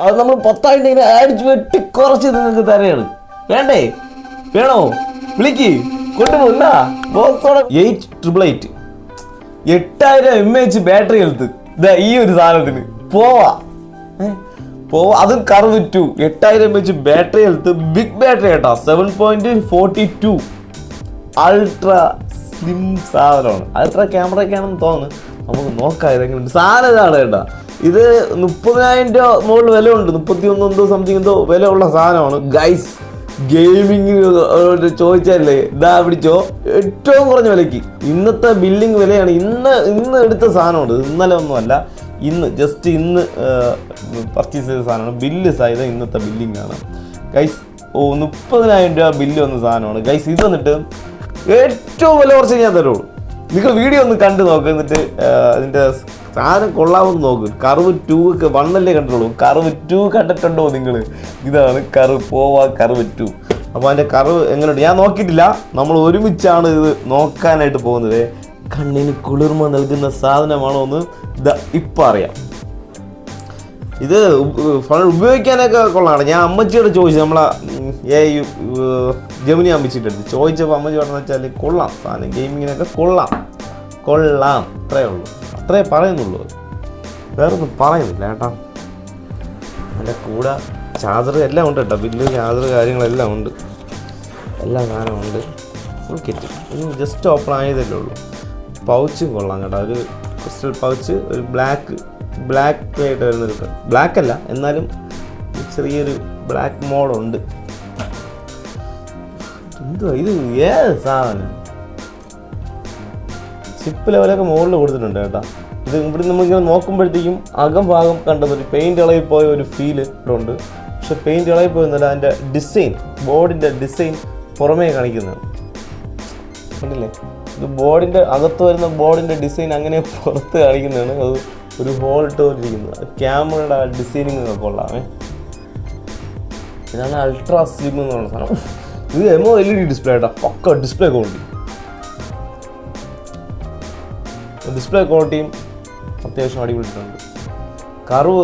അത് നമ്മൾ 10,000 അടിച്ച് വെട്ടി കുറച്ച് നിങ്ങൾക്ക് തരയാണ്. വേണ്ടേ? വേണോ? വിളിക്ക്, കൊണ്ടുപോകുന്ന 8,888 8000 mAh ബാറ്ററി ഹെൽത്ത്. ഇതാ ഈ ഒരു സാധനത്തിന് പോവാ. അതും curve 2 8000 mAh battery health, big battery കേട്ടോ. 7.42 അൾട്രാ സ്ലിം സാധനമാണ്. അൾട്രാ ക്യാമറയൊക്കെയാണെന്ന് തോന്നുന്നു. നമുക്ക് നോക്കാം ഇതെങ്ങനെയുണ്ട്. സാധനം ഇതാണ് കേട്ടോ. ഇത് 30,000 രൂപ മുകളിൽ വില ഉണ്ട്. 31 എന്തോ സംതിങ് എന്തോ വില ഉള്ള സാധനമാണ് ഗൈസ്. ഗെയിമിങ്ങിന് ചോദിച്ചല്ലേ, ഇതാ പിടിച്ചോ, ഏറ്റവും കുറഞ്ഞ വിലയ്ക്ക്. ഇന്നത്തെ ബില്ലിങ് വിലയാണ്. ഇന്ന് എടുത്ത സാധനമുണ്ട്. ഇന്നലെ ഒന്നുമല്ല, ജസ്റ്റ് ഇന്ന് പർച്ചേസ് ചെയ്ത സാധനമാണ്. ബില്ല് സഹിതം ഇന്നത്തെ ബില്ലിംഗ് ആണ് ഗൈസ്. 30,000 രൂപ ബില്ല് വന്ന സാധനമാണ് ഗൈസ്. ഇത് വന്നിട്ട് ഏറ്റവും വില കുറച്ച് ഞാൻ തരുള്ളൂ. നിങ്ങൾ വീഡിയോ ഒന്ന് കണ്ടു നോക്ക്, എന്നിട്ട് അതിൻ്റെ സാധനം കൊള്ളാമെന്ന് നോക്ക്. കർവ് 2 1 കണ്ടിട്ടുള്ളൂ. കർവ് 2 കണ്ടിട്ടുണ്ടോ നിങ്ങൾ? ഇതാണ് കർവ് കർവ് 2. അപ്പോൾ അതിൻ്റെ കർവ് എങ്ങനെയുണ്ട് ഞാൻ നോക്കിയിട്ടില്ല. നമ്മൾ ഒരുമിച്ചാണ് ഇത് നോക്കാനായിട്ട് പോകുന്നത്. കണ്ണിന് കുളിർമ നൽകുന്ന സാധനമാണോ എന്ന് ഇപ്പം അറിയാം. ഇത് ഉപയോഗിക്കാനൊക്കെ കൊള്ളാണ്. ഞാൻ അമ്മച്ചിയോട് ചോദിച്ചു, നമ്മളെ ജമിനി അമ്മച്ചിട്ട് ചോദിച്ചപ്പോൾ അമ്മച്ചി പറഞ്ഞെന്ന് വെച്ചാൽ കൊള്ളാം സാധനം, ഗെയിമിങ്ങിനൊക്കെ കൊള്ളാം. അത്രേ ഉള്ളൂ, അത്രേ പറയുന്നുള്ളൂ, വേറൊന്നും പറയുന്നില്ല കേട്ടോ. അതിൻ്റെ കൂടെ ചാർജർ എല്ലാം ഉണ്ട് കേട്ടോ. ബില്ല്, ചാർജർ, കാര്യങ്ങളെല്ലാം ഉണ്ട്. എല്ലാ സാധനവും ഉണ്ട്. Full kit. ഇനി ജസ്റ്റ് ഓപ്പൺ ആയതല്ലേ ഉള്ളൂ. പൗച്ചും കൊള്ളാം കേട്ടോ. ഒരു ക്രിസ്റ്റൽ പൗച്ച്, ഒരു ബ്ലാക്ക് ആയിട്ട് വരുന്നൊരു, ബ്ലാക്ക് അല്ല എന്നാലും ചെറിയൊരു ബ്ലാക്ക് മോഡുണ്ട്. എന്തുവാ ഇത്? ഏത് സാധനം? ചിപ്പ് ലെവലൊക്കെ മുകളിൽ കൊടുത്തിട്ടുണ്ട് കേട്ടോ. ഇത് ഇവിടെ നമ്മളിങ്ങനെ നോക്കുമ്പോഴത്തേക്കും ഭാഗം കണ്ടത് ഒരു പെയിൻറ് ഇളകി പോയ ഒരു ഫീൽ ഇവിടെ ഉണ്ട്. പക്ഷെ പെയിൻറ് ഇളകി പോയെന്നല്ല, അതിൻ്റെ ഡിസൈൻ, ബോർഡിൻ്റെ ഡിസൈൻ പുറമേ കാണിക്കുന്നതാണ്. കണ്ടില്ലേ? ഇത് ബോർഡിൻ്റെ അകത്ത് വരുന്ന ബോർഡിൻ്റെ ഡിസൈൻ അങ്ങനെ പുറത്ത് കാണിക്കുന്നതാണ്. അത് ഒരു ഹോൾ ഇട്ട് പോലിരിക്കുന്നത്. ക്യാമറയുടെ ഡിസൈനിങ് ഒക്കെ കൊള്ളാമേ. ഇതാണ് അൾട്രാ സ്ലിം എന്ന് പറയുന്ന സാധനം. ഇത് AMOLED ഡിസ്പ്ലേ ആയിട്ടാ. പക്ക ഡിസ്പ്ലേ ക്വാളിറ്റി. ഡിസ്പ്ലേ ക്വാളിറ്റിയും അത്യാവശ്യം അടിപൊളിയിട്ടുണ്ട്. കർവ്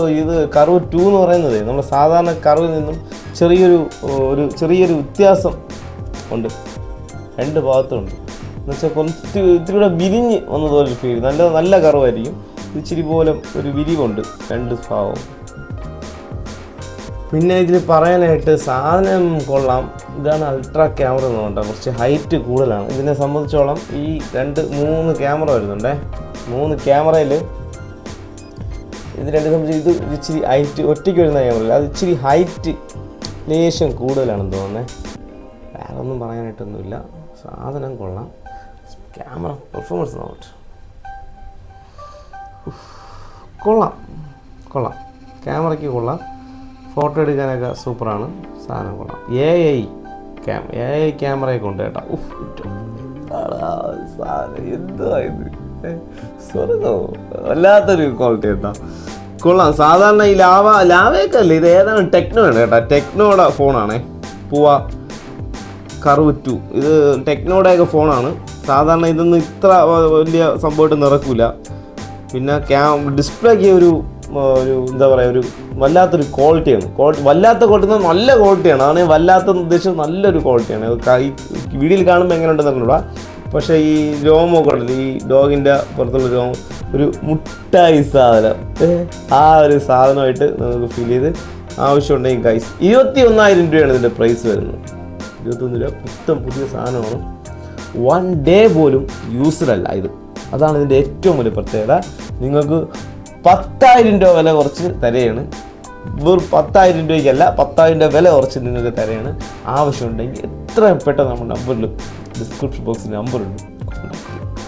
2 എന്ന് പറയുന്നത് നമ്മൾ സാധാരണ കർവിൽ നിന്നും ചെറിയൊരു വ്യത്യാസം ഉണ്ട്. രണ്ട് ഭാഗത്തുണ്ട്. എന്നുവെച്ചാൽ കുറച്ച് ഇത്തിരി കൂടെ വിരിഞ്ഞ് വന്നതുപോലെ ഫീൽ. നല്ല കർവായിരിക്കും. ഇച്ചിരി പോലെ ഒരു വിരിവുണ്ട് രണ്ട് ഭാഗവും. പിന്നെ ഇതിൽ പറയാനായിട്ട് സാധനം കൊള്ളാം. ഇതാണ് അൾട്രാ ക്യാമറ എന്ന് പറഞ്ഞാൽ കുറച്ച് ഹൈറ്റ് കൂടുതലാണ്. ഇതിനെ സംബന്ധിച്ചോളം ഈ 3 ക്യാമറ വരുന്നുണ്ടേ. 3 ക്യാമറയിൽ ഇത് രണ്ട് സംബന്ധിച്ച് ഇത് ഇച്ചിരി ഹൈറ്റ്, ഒറ്റയ്ക്ക് വരുന്ന ക്യാമറ അത് ഇച്ചിരി ഹൈറ്റ് ലേശം കൂടുതലാണെന്ന് തോന്നുന്നത്. വേറെ ഒന്നും പറയാനായിട്ടൊന്നുമില്ല. സാധനം കൊള്ളാം. ക്യാമറ പെർഫോമൻസ് നോട്ട് കൊള്ളാം. ക്യാമറയ്ക്ക് കൊള്ളാം. ഫോട്ടോ എടുക്കാനൊക്കെ സൂപ്പറാണ്. സാധനം കൊള്ളാം. AI ക്യാമറയൊക്കെ ഉണ്ട് കേട്ടോ. സാധനം എന്തുവാ ഇത്? സ്വർഗം. വല്ലാത്തൊരു ക്വാളിറ്റി കേട്ടോ. കൊള്ളാം. സാധാരണ ഈ ലാവയൊക്കെ അല്ലേ, ഇത് ഏതാണ്? ടെക്നോയാണ് കേട്ടോ. ടെക്നോയുടെ ഫോണാണേ. കർവ് 2 ഇത് ടെക്നോയുടെയൊക്കെ ഫോണാണ്. സാധാരണ ഇതൊന്നും ഇത്ര വലിയ സംഭവമായിട്ട് നിറക്കില്ല. പിന്നെ ഡിസ്പ്ലേക്ക് ഒരു എന്താ പറയുക, ഒരു വല്ലാത്തൊരു ക്വാളിറ്റിയാണ്. വല്ലാത്ത ക്വാളിറ്റി, നല്ല ക്വാളിറ്റിയാണ്. അതാണ് വല്ലാത്ത ഉദ്ദേശം, നല്ലൊരു ക്വാളിറ്റിയാണ്. ഈ വീഡിയോയിൽ കാണുമ്പോൾ എങ്ങനെ ഉണ്ടെന്നറിഞ്ഞൂടാ. പക്ഷേ ഈ രോമൊക്കെ ഉണ്ടല്ലോ, ഈ ഡോഗിൻ്റെ പുറത്തുള്ള രോമം, ഒരു മുട്ടായി സാധനം, ആ ഒരു സാധനമായിട്ട് നമുക്ക് ഫീൽ ചെയ്ത് ആവശ്യമുണ്ടെങ്കിൽ ഗൈസ് 21,000 രൂപയാണ് ഇതിൻ്റെ പ്രൈസ് വരുന്നത്. 21 രൂപ പുതിയ സാധനമാണ്. 1 ഡേ പോലും യൂസ്ഡ് അല്ല ഇത്. അതാണ് ഇതിൻ്റെ ഏറ്റവും വലിയ പ്രത്യേകത. നിങ്ങൾക്ക് 10,000 രൂപ വില കുറച്ച് തരയാണ്. വെറും 10,000 രൂപയ്ക്കല്ല, 10,000 രൂപ വില കുറച്ച് നിങ്ങൾക്ക് തരയാണ്. ആവശ്യമുണ്ടെങ്കിൽ എത്രയും പെട്ടെന്ന് നമ്മുടെ നമ്പറിൽ, ഡിസ്ക്രിപ്ഷൻ ബോക്സിൽ നമ്പറുണ്ട്,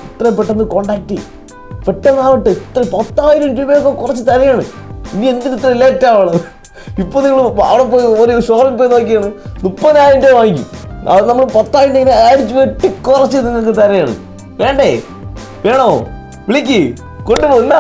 എത്രയും പെട്ടെന്ന് കോൺടാക്ട് ചെയ്യും. പെട്ടെന്നാവട്ടെ. 10,000 രൂപയൊക്കെ കുറച്ച് തരയാണ്. ഇനി എന്തിന് ഇത്ര ലേറ്റ് ആവണം? ഇപ്പോൾ നിങ്ങൾ അവിടെ പോയി ഒരു ഷോറിൽ പോയി നോക്കിയാണ് 30,000 രൂപ വാങ്ങിക്കും. അത് നമ്മൾ 10,000 അടിച്ച് വെട്ടി കുറച്ച് നിങ്ങൾക്ക് തരയാണ്. വേണ്ടേ? വേണോ? വിളിക്ക്, കൊണ്ടുപോകുന്ന